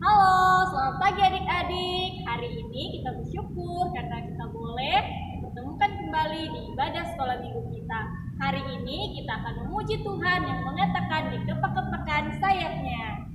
Halo, selamat pagi adik-adik. Hari ini kita bersyukur karena kita boleh dipertemukan kembali di ibadah sekolah minggu kita. Hari ini kita akan memuji Tuhan yang mengatakan di kepak-kepakan sayapnya.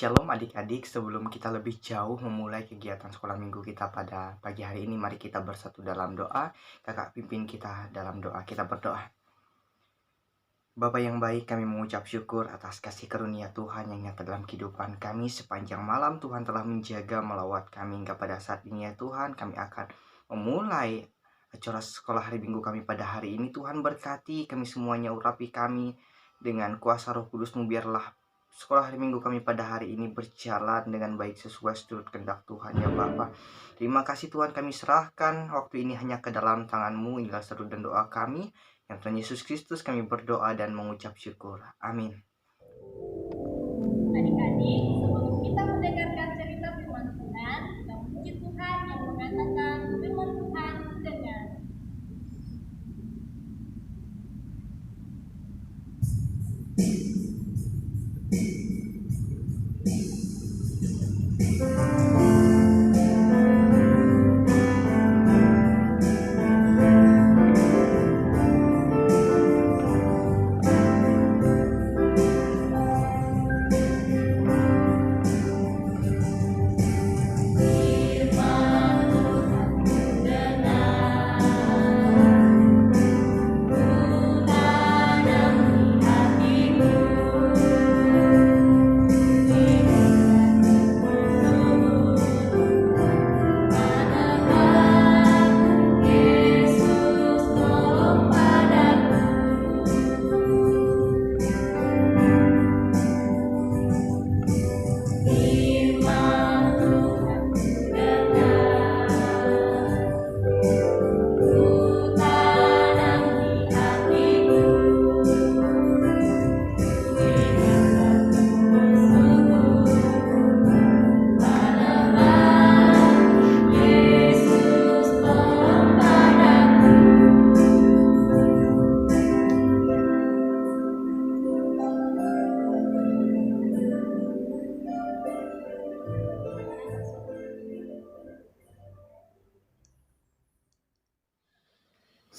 Shalom adik-adik, sebelum kita lebih jauh memulai kegiatan sekolah minggu kita pada pagi hari ini, mari kita bersatu dalam doa. Kakak pimpin kita dalam doa, kita berdoa. Bapa yang baik, kami mengucap syukur atas kasih karunia Tuhan yang nyata dalam kehidupan kami. Sepanjang malam Tuhan telah menjaga melawat kami hingga pada saat ini ya Tuhan. Kami akan memulai acara sekolah hari minggu kami pada hari ini. Tuhan berkati kami semuanya, urapi kami dengan kuasa Roh Kudus-Mu, biarlah sekolah hari minggu kami pada hari ini berjalan dengan baik sesuai seturut kehendak Tuhan ya Bapa. Terima kasih Tuhan, kami serahkan waktu ini hanya ke dalam tangan-Mu. Inilah seru dan doa kami. Yang Tuhan Yesus Kristus kami berdoa dan mengucap syukur. Amin. Adik-adik, sebelum kita mendengarkan cerita firman Tuhan, kita memuji Tuhan yang mengatakan firman Tuhan dengan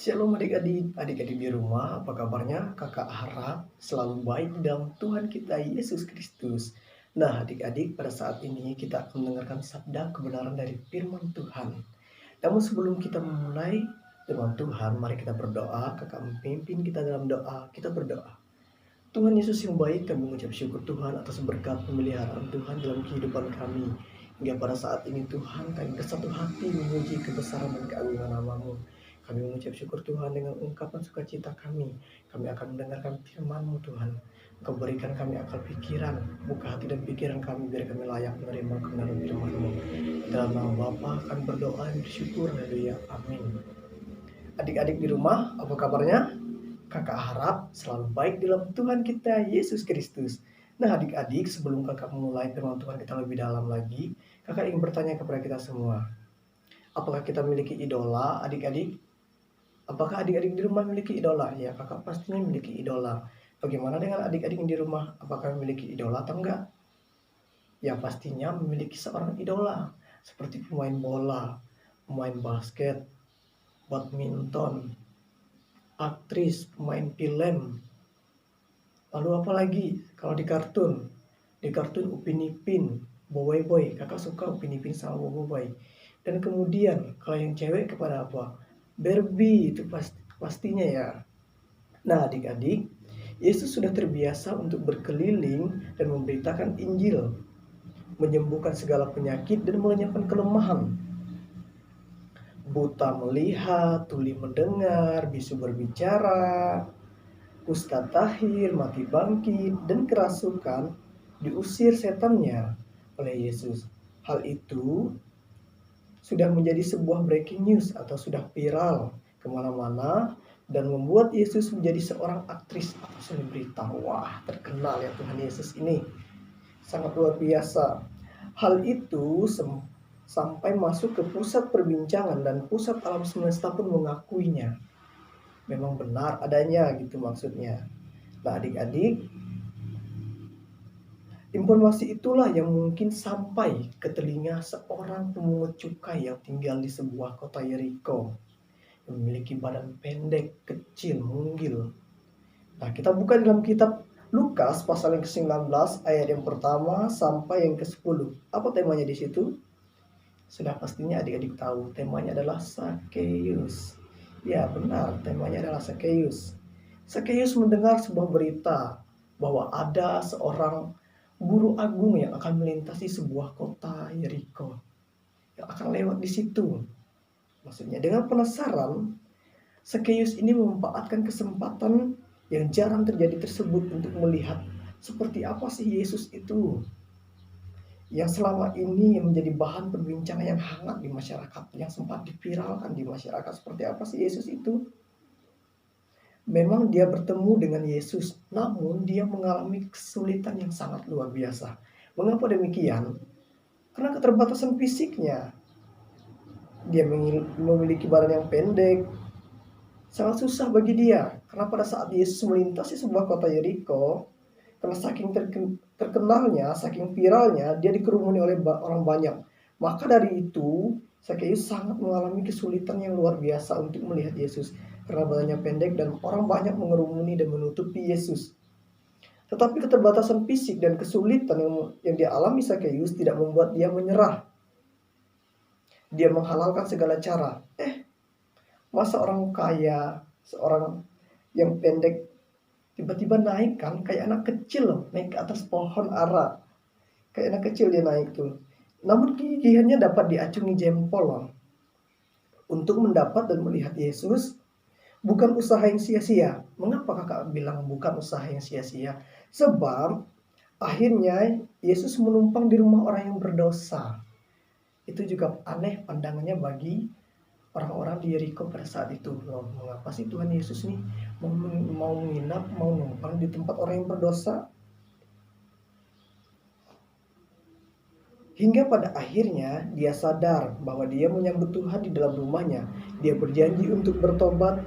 Shalom adik-adik di rumah, apa kabarnya? Kakak harap selalu baik dalam Tuhan kita Yesus Kristus. Nah adik-adik, pada saat ini kita akan mendengarkan sabda kebenaran dari firman Tuhan. Namun sebelum kita memulai dengan Tuhan, mari kita berdoa. Kakak memimpin kita dalam doa, kita berdoa. Tuhan Yesus yang baik, kami mengucap syukur Tuhan atas berkat pemeliharaan Tuhan dalam kehidupan kami. Hingga pada saat ini Tuhan, kami bersatu hati memuji kebesaran dan keagungan nama-Mu. Kami mengucap syukur Tuhan dengan ungkapan sukacita kami. Kami akan mendengarkan firman-Mu Tuhan. Engkau berikan kami akal pikiran, buka hati dan pikiran kami biar kami layak menerima kebenaran firman-Mu. Dalam nama Bapa kami berdoa dan bersyukur. Haleluya. Amin. Adik-adik di rumah, apa kabarnya? Kakak harap selalu baik dalam Tuhan kita Yesus Kristus. Nah adik-adik, sebelum kakak memulai firman Tuhan kita lebih dalam lagi, kakak ingin bertanya kepada kita semua. Apakah kita memiliki idola adik-adik? Apakah adik-adik di rumah memiliki idola? Ya, kakak pastinya memiliki idola. Bagaimana dengan adik-adik di rumah? Apakah memiliki idola atau enggak? Ya, pastinya memiliki seorang idola. Seperti pemain bola, pemain basket, badminton, aktris, pemain film. Lalu apa lagi? Kalau di kartun? Di kartun Upin Ipin, Boy Boy. Kakak suka Upin Ipin sama Bobo Boy. Dan kemudian kalau yang cewek kepada apa? Barbie itu pastinya ya. Nah, adik-adik, Yesus sudah terbiasa untuk berkeliling dan memberitakan Injil, menyembuhkan segala penyakit dan melenyapkan kelemahan. Buta melihat, tuli mendengar, bisu berbicara, kusta tahir, mati bangkit, dan kerasukan diusir setannya oleh Yesus. Hal itu sudah menjadi sebuah breaking news atau sudah viral kemana-mana dan membuat Yesus menjadi seorang aktris atau selebrita. Wah, terkenal ya Tuhan Yesus ini. Sangat luar biasa. Hal itu sampai masuk ke pusat perbincangan dan pusat alam semesta pun mengakuinya. Memang benar adanya gitu maksudnya. Nah, adik-adik, informasi itulah yang mungkin sampai ke telinga seorang pemungut cukai yang tinggal di sebuah kota Yeriko, yang memiliki badan pendek, kecil, mungil. Nah, kita buka dalam kitab Lukas pasal yang ke-19 ayat yang pertama sampai yang ke-10. Apa temanya di situ? Sudah pastinya adik-adik tahu, temanya adalah Sakeus. Ya, benar, temanya adalah Sakeus. Sakeus mendengar sebuah berita bahwa ada seorang guru agung yang akan melintasi sebuah kota Yeriko, yang akan lewat di situ. Maksudnya dengan penasaran, Sakeus ini memanfaatkan kesempatan yang jarang terjadi tersebut untuk melihat seperti apa sih Yesus itu, yang selama ini menjadi bahan perbincangan yang hangat di masyarakat, yang sempat diviralkan di masyarakat. Seperti apa sih Yesus itu? Memang dia bertemu dengan Yesus, namun dia mengalami kesulitan yang sangat luar biasa. Mengapa demikian? Karena keterbatasan fisiknya. Dia memiliki badan yang pendek, sangat susah bagi dia. Karena pada saat Yesus melintasi sebuah kota Yeriko, karena saking terkenalnya, saking viralnya, dia dikerumuni oleh orang banyak. Maka dari itu, Sakeus sangat mengalami kesulitan yang luar biasa untuk melihat Yesus. Karena badannya pendek dan orang banyak mengerumuni dan menutupi Yesus. Tetapi keterbatasan fisik dan kesulitan yang dia alami Sakeus tidak membuat dia menyerah. Dia menghalalkan segala cara. Masa orang kaya, seorang yang pendek, tiba-tiba naik kan, kayak anak kecil loh, naik ke atas pohon ara. Kayak anak kecil dia naik tuh. Namun kegigihannya dapat diacungi jempol loh. Untuk mendapat dan melihat Yesus, bukan usaha yang sia-sia. Mengapa kakak bilang bukan usaha yang sia-sia? Sebab akhirnya Yesus menumpang di rumah orang yang berdosa. Itu juga aneh pandangannya bagi orang-orang di Yeriko pada saat itu. Loh, mengapa sih Tuhan Yesus nih mau menginap, mau numpang di tempat orang yang berdosa? Hingga pada akhirnya dia sadar bahwa dia menyambut Tuhan di dalam rumahnya. Dia berjanji untuk bertobat.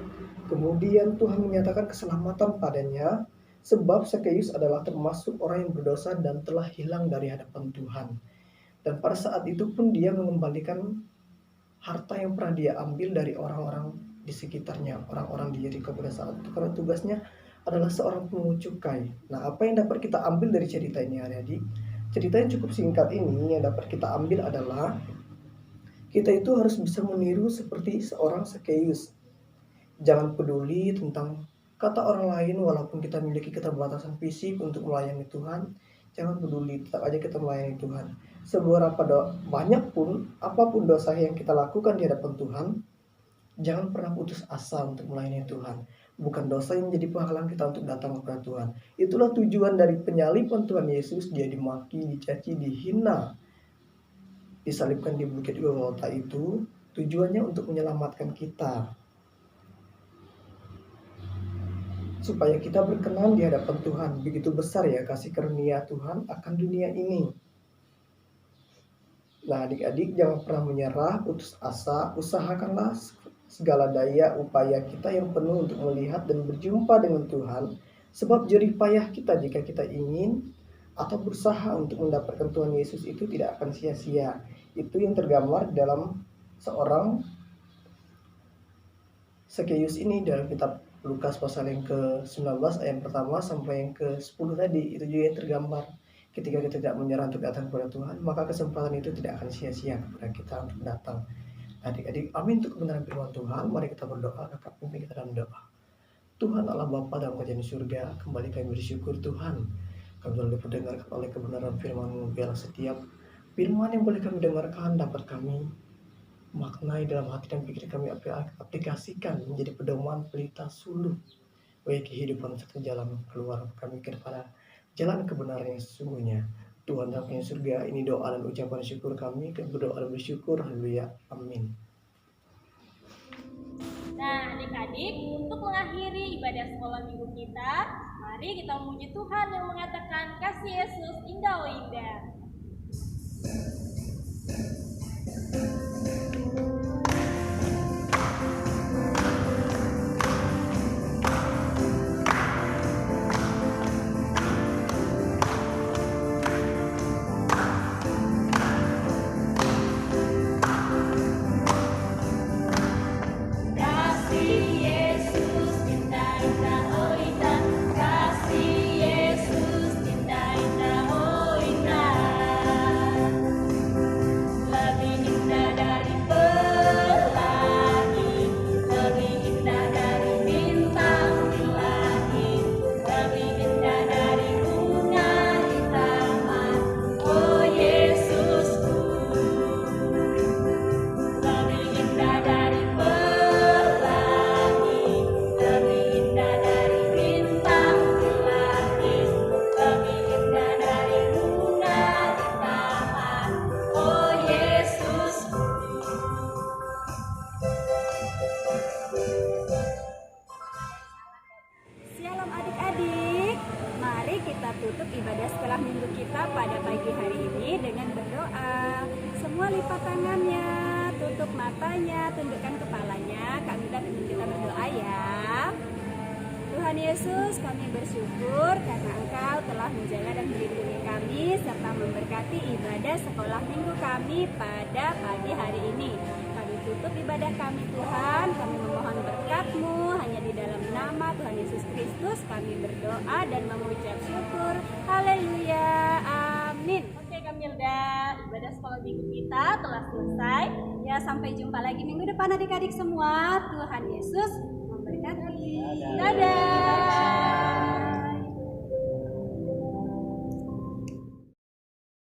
Kemudian Tuhan menyatakan keselamatan padanya, sebab Sakeus adalah termasuk orang yang berdosa dan telah hilang dari hadapan Tuhan. Dan pada saat itu pun dia mengembalikan harta yang pernah dia ambil dari orang-orang di sekitarnya, orang-orang di Yeriko pada saat itu, karena tugasnya adalah seorang pungut cukai. Nah, apa yang dapat kita ambil dari cerita ini, adik-adik? Cerita yang cukup singkat ini yang dapat kita ambil adalah kita itu harus bisa meniru seperti seorang Sakeus. Jangan peduli tentang kata orang lain walaupun kita memiliki keterbatasan fisik untuk melayani Tuhan. Jangan peduli, tetap aja kita melayani Tuhan. Seberapa banyak pun, apapun dosa yang kita lakukan di hadapan Tuhan, jangan pernah putus asa untuk melayani Tuhan. Bukan dosa yang menjadi penghalang kita untuk datang kepada Tuhan. Itulah tujuan dari penyaliban Tuhan Yesus. Dia dimaki, dicaci, dihina, disalibkan di bukit Golgota itu tujuannya untuk menyelamatkan kita, supaya kita berkenan di hadapan Tuhan. Begitu besar ya kasih karunia Tuhan akan dunia ini. Nah, adik-adik jangan pernah menyerah, putus asa, usahakanlah segala daya upaya kita yang penuh untuk melihat dan berjumpa dengan Tuhan, sebab jerih payah kita jika kita ingin atau berusaha untuk mendapatkan Tuhan Yesus itu tidak akan sia-sia. Itu yang tergambar dalam seorang Sakeus ini dalam kitab Lukas pasal yang ke-19 ayat pertama sampai yang ke-10 tadi. Itu juga yang tergambar. Ketika kita tidak menyerah untuk datang kepada Tuhan, maka kesempatan itu tidak akan sia-sia kepada kita untuk datang. Adik-adik, amin untuk kebenaran firman Tuhan. Mari kita berdoa, kakak pimpin kita dalam doa. Tuhan Allah Bapa dalam kerajaan surga, kembali kami bersyukur Tuhan. Kami telah diperdengarkan oleh kebenaran firman-Mu, biarlah setiap firman yang boleh kami dengarkan dapat kami maknai dalam hati dan pikir kami, aplikasikan menjadi pedoman pelita suluh bagi kehidupan serta jalan keluar kami kepada jalan kebenaran yang sesungguhnya. Tuhan dalam kerajaan surga, ini doa dan ucapan syukur kami, kami berdoa dan bersyukur, haleluya, amin. Nah, adik-adik, untuk mengakhiri ibadah sekolah minggu kita, mari kita memuji Tuhan yang mengatakan kasih Yesus indah oh indah. Shalom adik-adik, mari kita tutup ibadah sekolah minggu kita pada pagi hari ini dengan berdoa. Semua lipat tangannya, tutup matanya, tundukkan kepalanya. Kak Mila dan kita berdoa ya. Tuhan Yesus, kami bersyukur karena Engkau telah menjaga dan melindungi kami serta memberkati ibadah sekolah minggu kami pada pagi hari ini. Kami tutup ibadah kami Tuhan, kami memohon berkat-Mu hanya di dalam nama Tuhan Yesus Kristus kami berdoa dan mengucap syukur. Haleluya, amin. Oke Kamilda, ibadah sekolah minggu kita telah selesai. Ya, sampai jumpa lagi minggu depan adik-adik semua. Tuhan Yesus memberkati. Dadah.